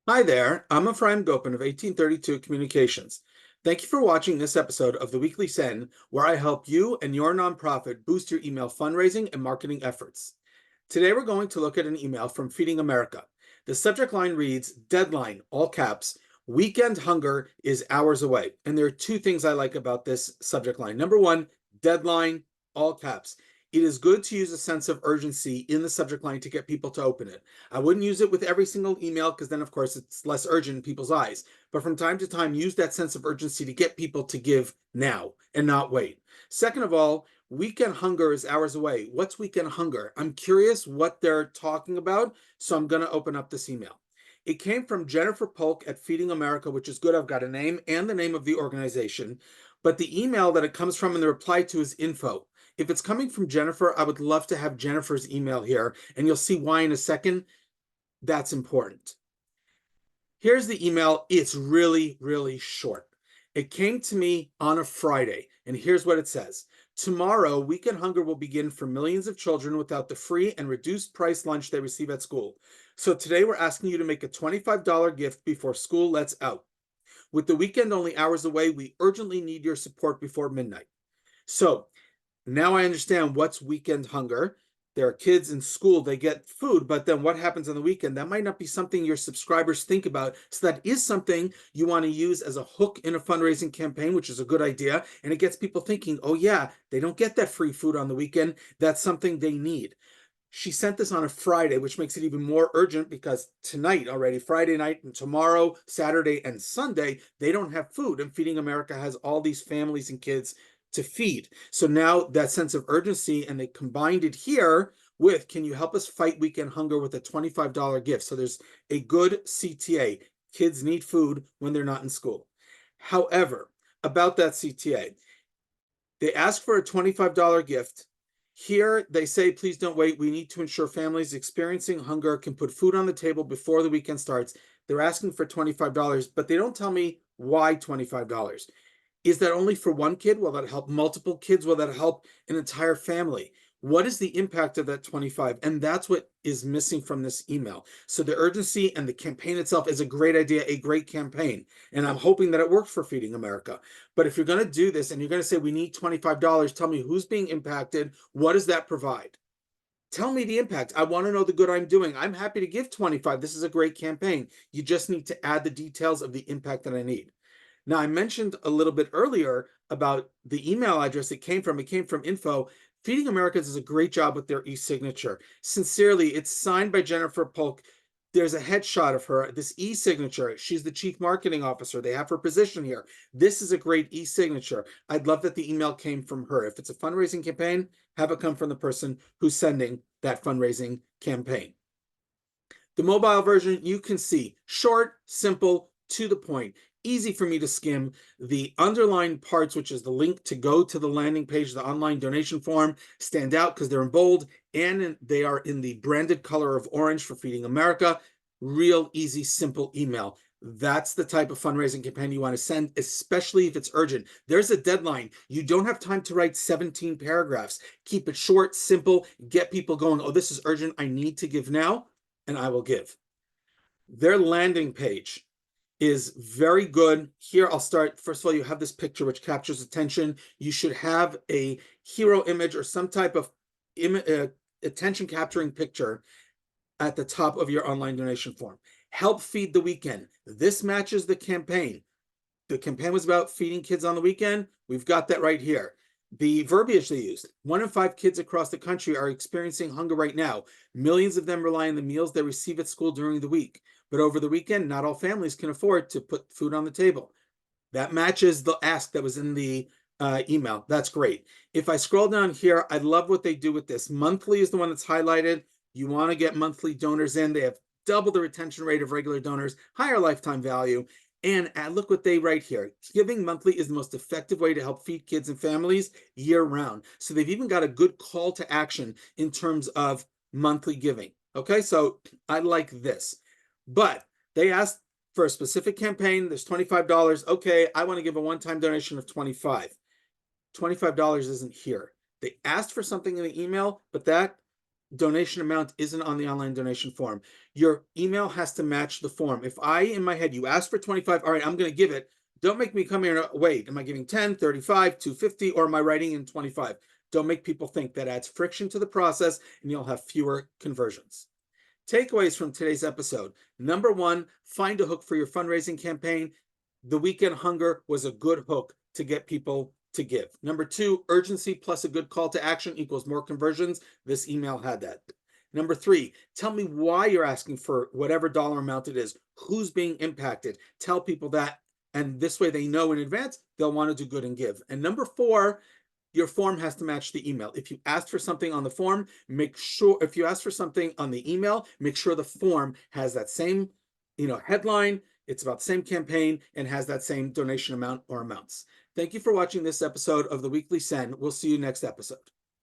Hi there, I'm Ephraim Gopin of 1832 Communications. Thank you for watching this episode of the Weekly Send, where I help you and your nonprofit boost your email fundraising and marketing efforts. Today, we're going to look at an email from Feeding America. The subject line reads, Deadline, all caps, weekend hunger is hours away. And there are two things I like about this subject line. Number one, deadline, all caps. It is good to use a sense of urgency in the subject line to get people to open it. I wouldn't use it with every single email because then, of course, it's less urgent in people's eyes. But from time to time, use that sense of urgency to get people to give now and not wait. Second of all, weekend hunger is hours away. What's weekend hunger? I'm curious what they're talking about, so I'm going to open up this email. It came from Jennifer Polk at Feeding America, which is good. I've got a name and the name of the organization. But the email that it comes from and the reply to is info. If it's coming from Jennifer, I would love to have Jennifer's email here, and you'll see why in a second. That's important. Here's the email. It's really, really short. It came to me on a Friday, and here's what it says. Tomorrow, weekend hunger will begin for millions of children without the free and reduced price lunch they receive at school. So today we're asking you to make a $25 gift before school lets out. With the weekend only hours away, we urgently need your support before midnight. So now I understand what's weekend hunger. There are kids in school, they get food, but then what happens on the weekend? That might not be something your subscribers think about. So that is something you want to use as a hook in a fundraising campaign, which is a good idea. And it gets people thinking, oh, yeah, they don't get that free food on the weekend. That's something they need. She sent this on a Friday, which makes it even more urgent because tonight already, Friday night and tomorrow, Saturday and Sunday, they don't have food. And Feeding America has all these families and kids to feed. So now that sense of urgency, and they combined it here with, can you help us fight weekend hunger with a $25 gift? So there's a good CTA. Kids need food when they're not in school. However, about that CTA, they ask for a $25 gift. Here they say, please don't wait. We need to ensure families experiencing hunger can put food on the table before the weekend starts. They're asking for $25, but they don't tell me why $25. Is that only for one kid? Will that help multiple kids? Will that help an entire family? What is the impact of that 25? And that's what is missing from this email. So the urgency and the campaign itself is a great idea, a great campaign. And I'm hoping that it works for Feeding America. But if you're going to do this and you're going to say we need $25, tell me who's being impacted. What does that provide? Tell me the impact. I want to know the good I'm doing. I'm happy to give 25. This is a great campaign. You just need to add the details of the impact that I need. Now, I mentioned a little bit earlier about the email address it came from. It came from info. Feeding America does a great job with their e-signature. Sincerely, it's signed by Jennifer Polk. There's a headshot of her, this e-signature. She's the chief marketing officer. They have her position here. This is a great e-signature. I'd love that the email came from her. If it's a fundraising campaign, have it come from the person who's sending that fundraising campaign. The mobile version, you can see short, simple, to the point, easy for me to skim. The underlined parts, which is the link to go to the landing page, the online donation form, stand out because they're in bold and they are in the branded color of orange for Feeding America. Real easy, simple email. That's the type of fundraising campaign you want to send, especially if it's urgent. There's a deadline. You don't have time to write 17 paragraphs. Keep it short, simple, get people going. Oh, this is urgent. I need to give now, and I will give. Their landing page is very good. Here, I'll start. First of all, you have this picture which captures attention. You should have a hero image or some type of attention capturing picture at the top of your online donation form. Help feed the weekend. This matches the campaign. The campaign was about feeding kids on the weekend. We've got that right here. The verbiage they used: 1 in 5 kids across the country are experiencing hunger right now. Millions of them rely on the meals they receive at school during the week. But over the weekend, not all families can afford to put food on the table. That matches the ask that was in the email. That's great. If I scroll down here, I love what they do with this. Monthly is the one that's highlighted. You want to get monthly donors in. They have double the retention rate of regular donors, higher lifetime value. And look what they write here. Giving monthly is the most effective way to help feed kids and families year round. So they've even got a good call to action in terms of monthly giving. Okay, so I like this. But they asked for a specific campaign. There's $25. Okay, I want to give a one-time donation of $25. $25 isn't here. They asked for something in the email, but that donation amount isn't on the online donation form. Your email has to match the form. If I, in my head, you ask for 25, all right, I'm going to give it. Don't make me come here and wait. Am I giving 10, 35, 250, or am I writing in 25? Don't make people think. That adds friction to the process and you'll have fewer conversions. Takeaways from today's episode. Number one, find a hook for your fundraising campaign. The weekend hunger was a good hook to get people to give. Number two, urgency plus a good call to action equals more conversions. This email had that. Number three, tell me why you're asking for whatever dollar amount it is, who's being impacted. Tell people that, and this way they know in advance they'll want to do good and give. And number four, your form has to match the email. If you ask for something on the form, make sure, if you ask for something on the email, make sure the form has that same, headline, it's about the same campaign, and has that same donation amount or amounts. Thank you for watching this episode of the Weekly Send. We'll see you next episode.